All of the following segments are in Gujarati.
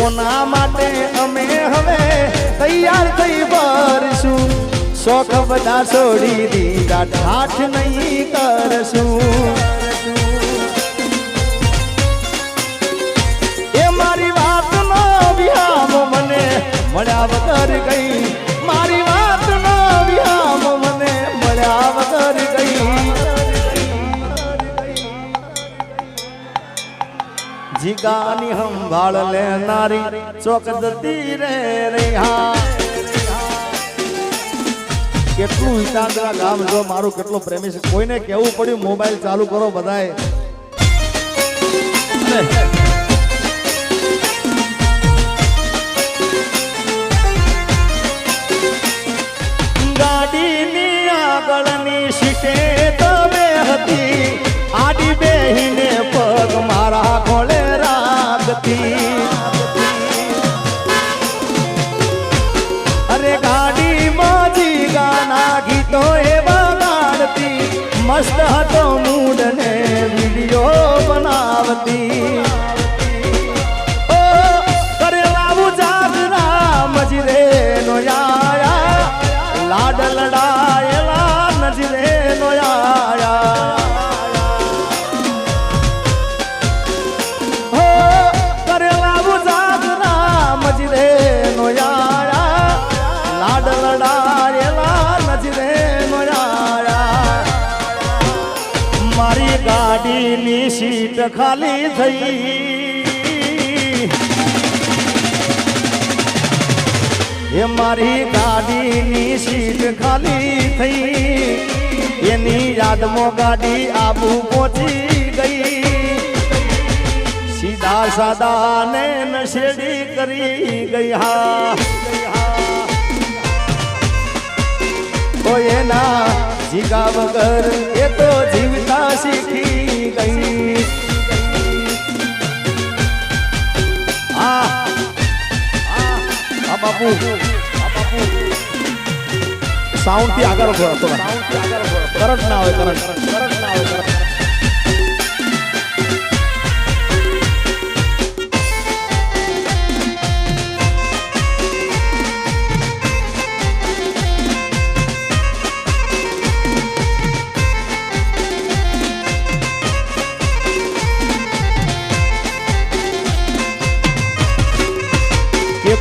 કોના માટે અમે હવે તૈયાર થઈ ભરશું શોખ બધા છોડી દીધા ઠાઠ નહીં કરશું એ મારી વાતનો વિહામ મને મળ્યા વગર ગઈ મારી વાતનો વિહામ મને મળ્યા વગર ગઈ જીગાની સંભાળ લેનારી ચોક જતી રે રહ્યા કેટલું હિતાંતરા ગામ જો મારું કેટલું પ્રેમી છે કોઈને કેવું પડ્યું મોબાઈલ ચાલુ કરો બધાએ ગાડીની આગળની સીટે તમે હતી આડી બેહીને પગ મારા ખોળે રાખતી અરે ગાડીમાં જીગાના ગીતો એવા ગાડતી મસ્ત હતો મૂડ ને વિડીયો બનાવતી ઓ કરેલાવું જાગરા મજરે નો યાયા લાડ લડાયેલા નજરે નો યાયા મારી ગાડીની સીટ ખાલી થઈ એ મારી ગાડીની સીટ ખાલી થઈ એની યાદમાં ગાડી આબુ પહોંચી ગઈ સીધા સાદા ને નશેડી કરી ગઈ હા એના જીગા વગર એ તો જીવતા શીખી ગઈ બાપુ સાઉન્ડ થી આગળ કરંટ ના હોય કરંટ ના હોય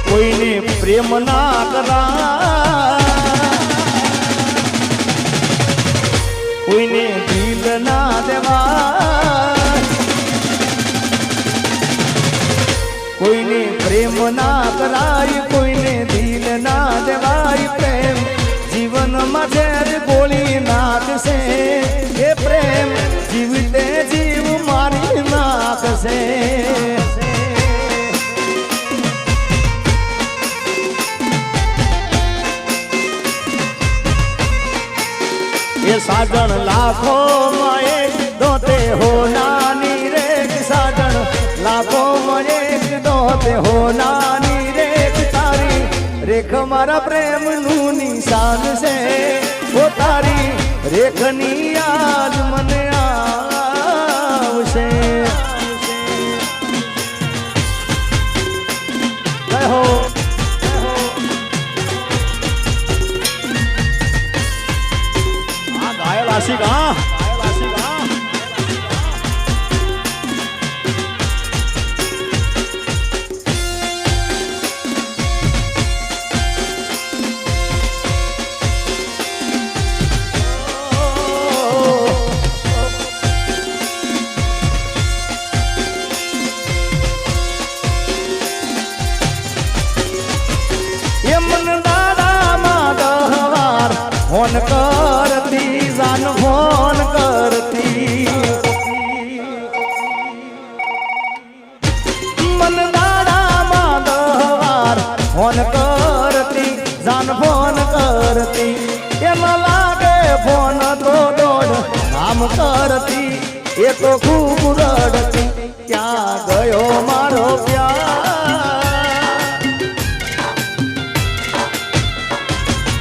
કોઈને પ્રેમ ના કરા કોઈને દિલ ના દેવા કોઈને પ્રેમ ના કરાય કોઈને દિલ ના દેવાય પ્રેમ જીવનમાં ઝેર ગોળી નાખશે એ પ્રેમ જીવતે જીવ મારી નાખશે साजन लाखों में एक दोते हो नानी रे साजन लाखों में एक दोते हो नानी रे तारी रेख मारा प्रेम नू निशान से वो तारी रेखनी याद मन आवशे हो Siga. Yemen dada madahwar hon karti जान फोन करती मन दाड़ा माधवार फोन करती जान फोन करती ये न लागे फोन तो दौड़ काम करती ये तो खूब रड़ती क्या गयो मारो प्यार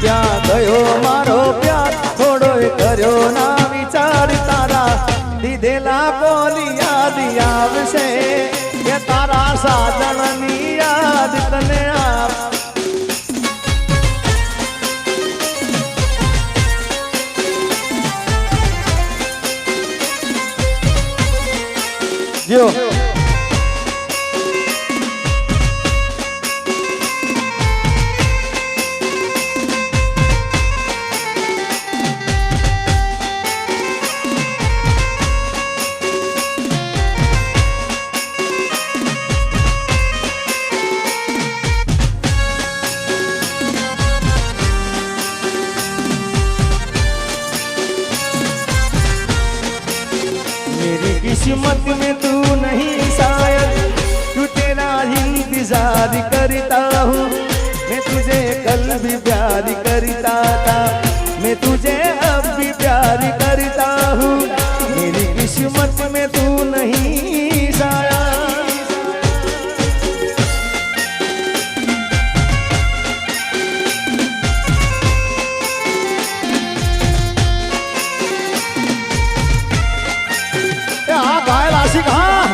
क्या गयो मारो प्यार थोड़ो कर्यो ना विचार तारा दीधेला बोली याद आवशे के तारा साजन नी किस्मत में तू नहीं शायद, तू तेरा इंतजार करता हूँ। मैं तुझे कल भी प्यार करता था, मैं तुझे अब भी प्यार करता हूँ। मेरी किस्मत में तू नहीं शायद। हाँ घायल आशिक, हाँ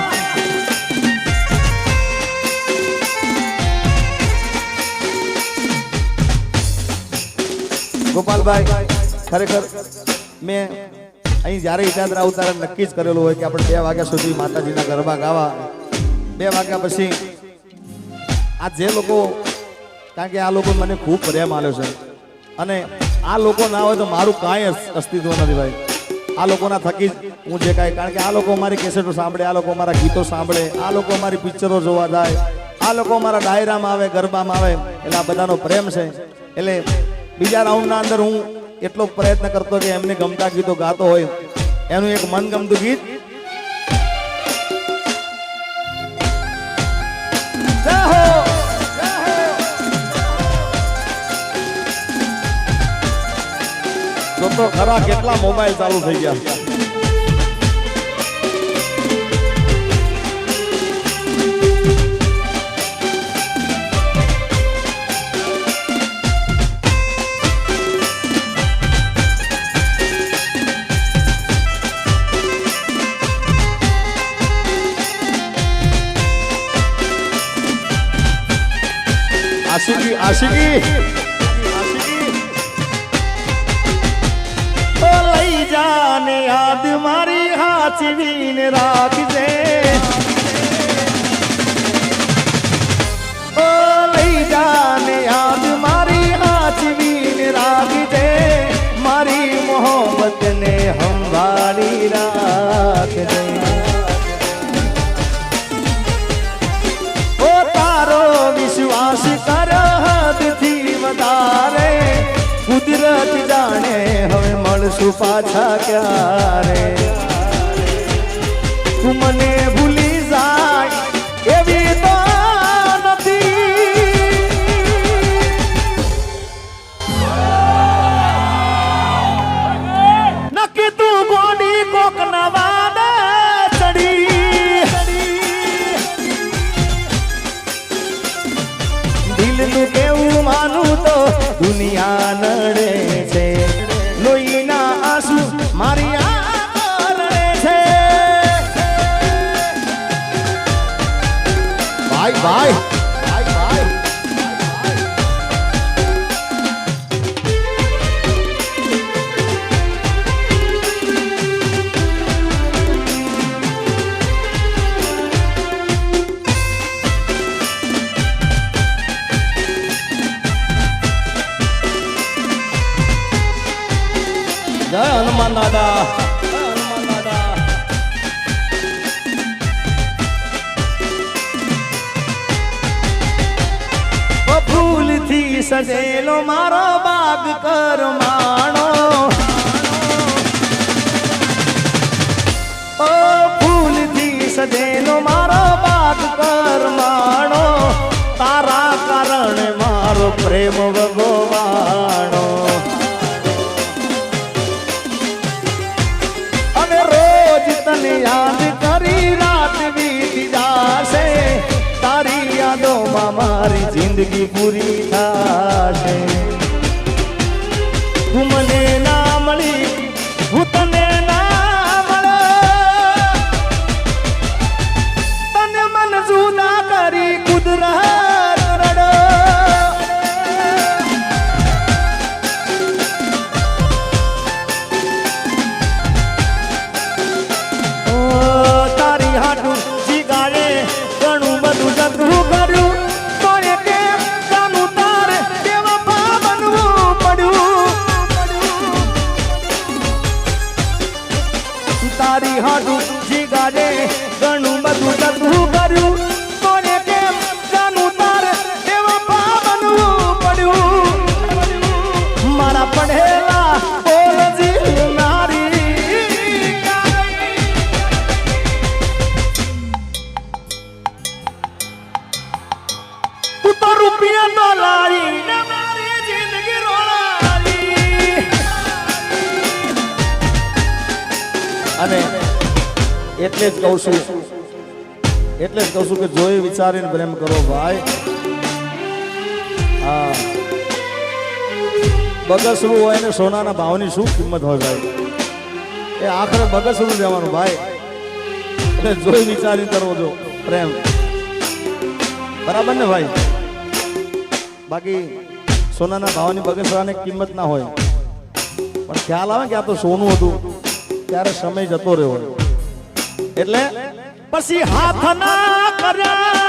ગોપાલભાઈ ખરેખર મેં અહીં જ્યારે ઈજાદરા ઉતારે નક્કી જ કરેલું હોય કે આપણે 2 વાગ્યા સુધી માતાજીના ગરબા ગાવા, 2 વાગ્યા પછી આ જે લોકો, કારણ કે આ લોકો મને ખૂબ પ્રેમ આલ્યો છે અને આ લોકો ના હોય તો મારું કાંઈ અસ્તિત્વ નથી ભાઈ. આ લોકોના થકી જ હું જે કાંઈ, કારણ કે આ લોકો મારી કેસેટો સાંભળે, આ લોકો મારા ગીતો સાંભળે, આ લોકો મારી પિક્ચરો જોવા જાય, આ લોકો મારા ડાયરામાં આવે, ગરબામાં આવે, એટલે આ બધાનો પ્રેમ છે. એટલે બીજા રાઉન્ડના અંદર હું એટલો પ્રયત્ન કરતો કે એમને ગમતા ગીતો ગાતો હોય. એનું એક મનગમતું ગીત તો ખરા કેટલા મોબાઈલ ચાલુ થઈ ગયા. आशिकी आशिकी ओ लई जाने याद मारी हाचवीन राखजे, ओ लई जाने याद मारी हाचवीन राखजे, मारी मोहब्बत ने संभाળી રાખજે. ओ तारो विश्वास कर हदथी વધારે, કુદરત જાણે હવે મળશું પાછા ક્યારે. તું મને ભૂલી જાય એવી તો નથી, નક્કી તું ગોડી કોક નવાને ચડી. દિલનું કેવું માનું તો દુનિયા નડે છે, લોહીના આંસુ મારી આંખો રડે છે. ભાઈ ભાઈ ભાઈ ભાઈ જય હનુમાન દાદા, જય હનુમાન દાદા. ફૂલથી સજેલો મારો બાગ કરમાણો, ઓ ફૂલથી સજેલો મારો બાગ કરમાણો, તારા કારણે મારો પ્રેમ ભગવાણો. તને યાદ કરી રાત વીતી જાશે, તારી યાદોમાં મારી જિંદગી પૂરી થાશે. તું મને ના મળી, હું તને ના મળ્યો, તને મન જુદા કરી કુદરત રડો. તું તો રૂપિયા તો લાવી ને મારી જિંદગી રોળાવી. અને એટલે જ કહું છું કે જોઈ વિચારીને પ્રેમ કરો ભાઈ. હા, બગસરું હોય ને સોનાના ભાવની શું કિંમત હોય ભાઈ? એ આખરે બગસરું જવાનું ભાઈ. એટલે જોઈ વિચારીને કરવો જો પ્રેમ, બરાબર ને ભાઈ? બાકી સોનાના ભાવની બગસરાની કિંમત ના હોય, પણ ખ્યાલ આવે કે આ તો સોનું હતું, ત્યારે સમય જતો રહ્યો. એટલે પછી હાથ ના કર્યા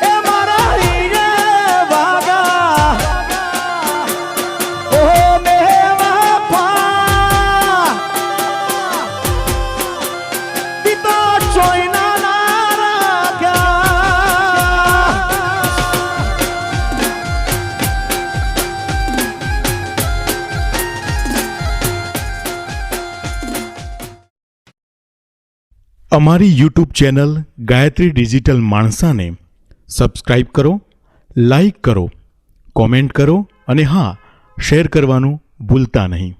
એ મારા હીરે વાગા. ઓ મેવા પા પિતો ચોઈના ના રાખ્યા. અમારી YouTube ચેનલ ગાયત્રી ડિજિટલ માણસાને સબસ્ક્રાઇબ કરો, લાઈક કરો, કોમેન્ટ કરો અને હા, શેર કરવાનું ભૂલતા નહીં.